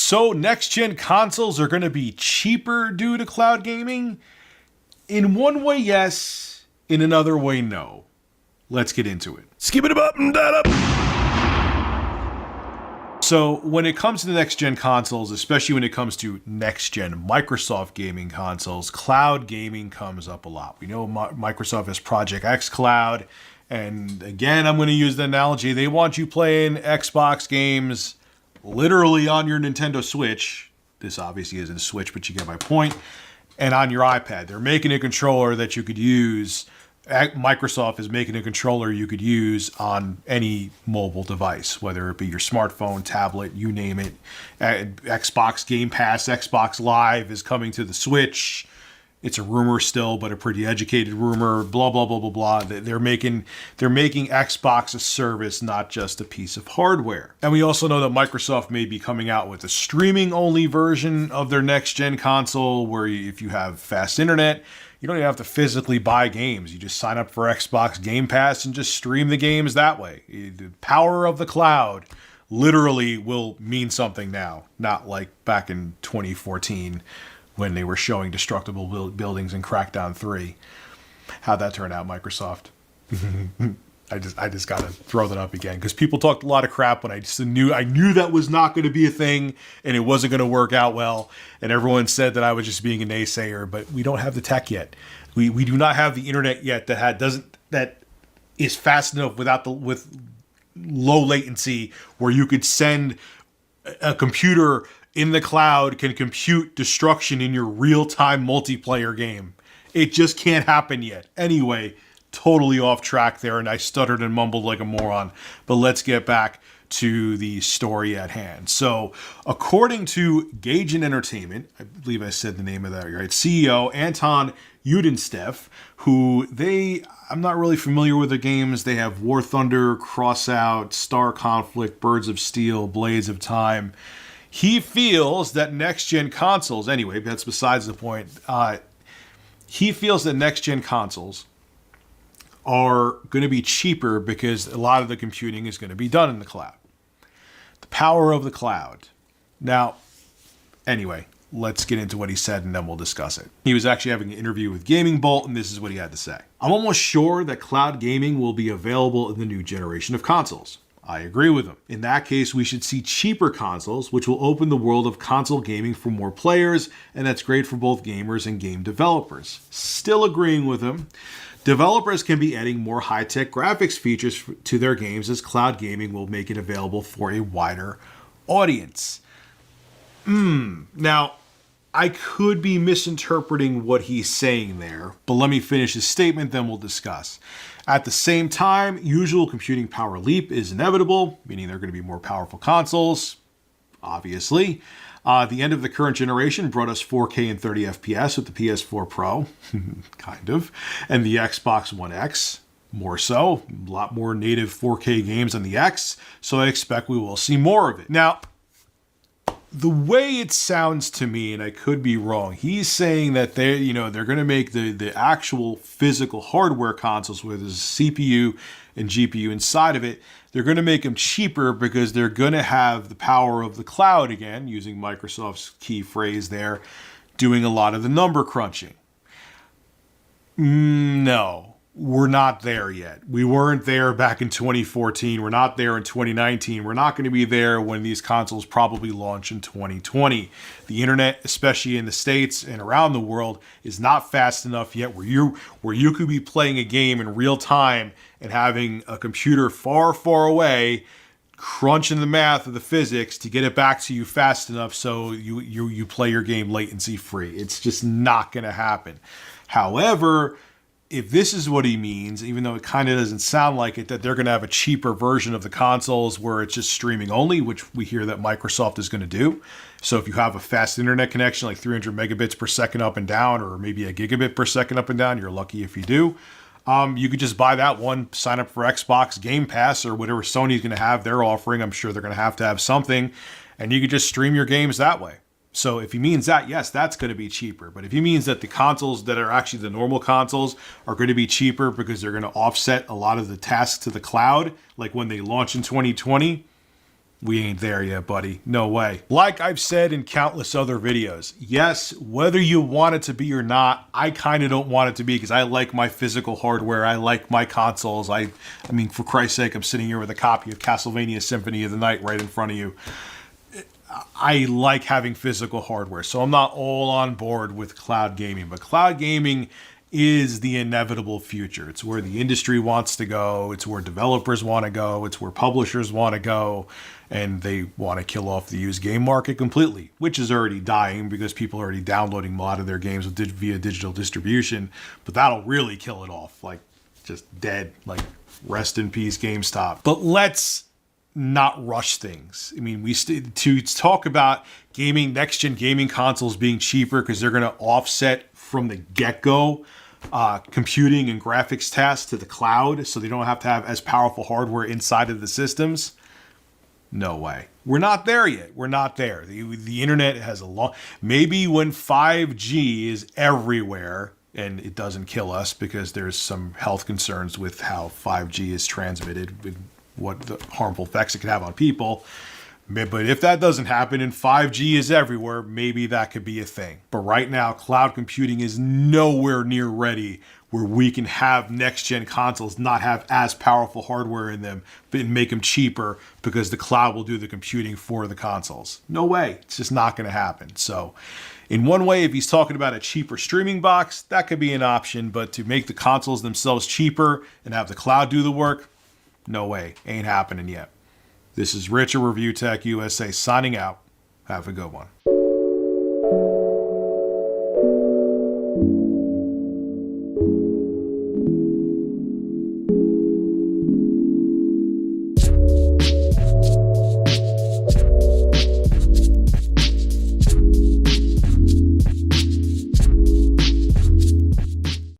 So next-gen consoles are going to be cheaper due to cloud gaming? In one way, yes. In another way, no. Let's get into it. Skip it up and that up. So when it comes to the next-gen consoles, especially when it comes to next-gen Microsoft gaming consoles, cloud gaming comes up a lot. We know Microsoft has Project X Cloud, and again, I'm going to use the analogy. They want you playing Xbox games literally on your Nintendo Switch. This obviously isn't a Switch, but you get my point. And on your iPad. They're making a controller that you could use. Microsoft is making a controller you could use on any mobile device, whether it be your smartphone, tablet, you name it. Xbox Game Pass, Xbox Live is coming to the Switch. It's a rumor still, but a pretty educated rumor, blah, blah, blah, blah, blah. They're making Xbox a service, not just a piece of hardware. And we also know that Microsoft may be coming out with a streaming-only version of their next-gen console, where if you have fast internet, you don't even have to physically buy games. You just sign up for Xbox Game Pass and just stream the games that way. The power of the cloud literally will mean something now, not like back in 2014 when they were showing destructible buildings in Crackdown 3. How'd that turn out, Microsoft? I just gotta throw that up again, because people talked a lot of crap when I knew that was not going to be a thing and it wasn't going to work out well, and everyone said that I was just being a naysayer. But we don't have the tech yet. We do not have the internet yet that is fast enough with low latency where you could send a computer in the cloud can compute destruction in your real-time multiplayer game. It just can't happen yet. Anyway, totally off track there, and I stuttered and mumbled like a moron. But let's get back to the story at hand. So, according to Gaijin Entertainment, I believe I said the name of that right, CEO Anton Udensteff, I'm not really familiar with the games. They have War Thunder, Crossout, Star Conflict, Birds of Steel, Blades of Time. He feels that next-gen consoles, anyway, that's besides the point, he feels that next-gen consoles are going to be cheaper because a lot of the computing is going to be done in the cloud. The power of the cloud. Now, anyway, let's get into what he said and then we'll discuss it. He was actually having an interview with Gaming Bolt, and this is what he had to say. I'm almost sure that cloud gaming will be available in the new generation of consoles. I agree with him. In that case, we should see cheaper consoles, which will open the world of console gaming for more players, and that's great for both gamers and game developers. Still agreeing with him. Developers can be adding more high-tech graphics features to their games, as cloud gaming will make it available for a wider audience. Now, I could be misinterpreting what he's saying there, but let me finish his statement, then we'll discuss. At the same time, usual computing power leap is inevitable, meaning there are going to be more powerful consoles, obviously. The end of the current generation brought us 4K and 30 FPS with the PS4 Pro, kind of, and the Xbox One X, more so. A lot more native 4K games on the X, so I expect we will see more of it. Now, the way it sounds to me, and I could be wrong, he's saying that they're going to make the actual physical hardware consoles with a CPU and GPU inside of it. They're going to make them cheaper because they're going to have the power of the cloud again, using Microsoft's key phrase there, doing a lot of the number crunching. No, we're not there yet. We weren't there back in 2014. We're not there in 2019. We're not going to be there when these consoles probably launch in 2020. The internet, especially in the States and around the world, is not fast enough yet where you could be playing a game in real time and having a computer far, far away crunching the math of the physics to get it back to you fast enough so you play your game latency free. It's just not going to happen. However, if this is what he means, even though it kind of doesn't sound like it, that they're going to have a cheaper version of the consoles where it's just streaming only, which we hear that Microsoft is going to do. So if you have a fast internet connection, like 300 megabits per second up and down, or maybe a gigabit per second up and down, you're lucky if you do. You could just buy that one, sign up for Xbox Game Pass or whatever Sony's going to have they're offering. I'm sure they're going to have something, and you could just stream your games that way. So if he means that, yes, that's going to be cheaper. But if he means that the consoles that are actually the normal consoles are going to be cheaper because they're going to offset a lot of the tasks to the cloud, like when they launch in 2020, We ain't there yet, buddy. No way. Like I've said in countless other videos, yes, whether you want it to be or not, I kind of don't want it to be because I like my physical hardware. I like my consoles. I mean, for Christ's sake, I'm sitting here with a copy of Castlevania Symphony of the Night right in front of you. I like having physical hardware, so I'm not all on board with cloud gaming, but cloud gaming is the inevitable future. It's where the industry wants to go. It's where developers want to go. It's where publishers want to go. And they want to kill off the used game market completely, which is already dying because people are already downloading a lot of their games via digital distribution. But that'll really kill it off, like just dead, like rest in peace GameStop. But let's not rush things. I mean, to talk about next-gen gaming consoles being cheaper because they're going to offset from the get-go computing and graphics tasks to the cloud so they don't have to have as powerful hardware inside of the systems. No way. We're not there yet. We're not there. The internet has a long... Maybe when 5G is everywhere and it doesn't kill us because there's some health concerns with how 5G is transmitted, with what the harmful effects it could have on people. But if that doesn't happen and 5G is everywhere, maybe that could be a thing. But right now, cloud computing is nowhere near ready where we can have next-gen consoles not have as powerful hardware in them, but make them cheaper because the cloud will do the computing for the consoles. No way. It's just not going to happen. So in one way, if he's talking about a cheaper streaming box, that could be an option. But to make the consoles themselves cheaper and have the cloud do the work, no way. Ain't happening yet. This is Rich of Review Tech USA signing out. Have a good one.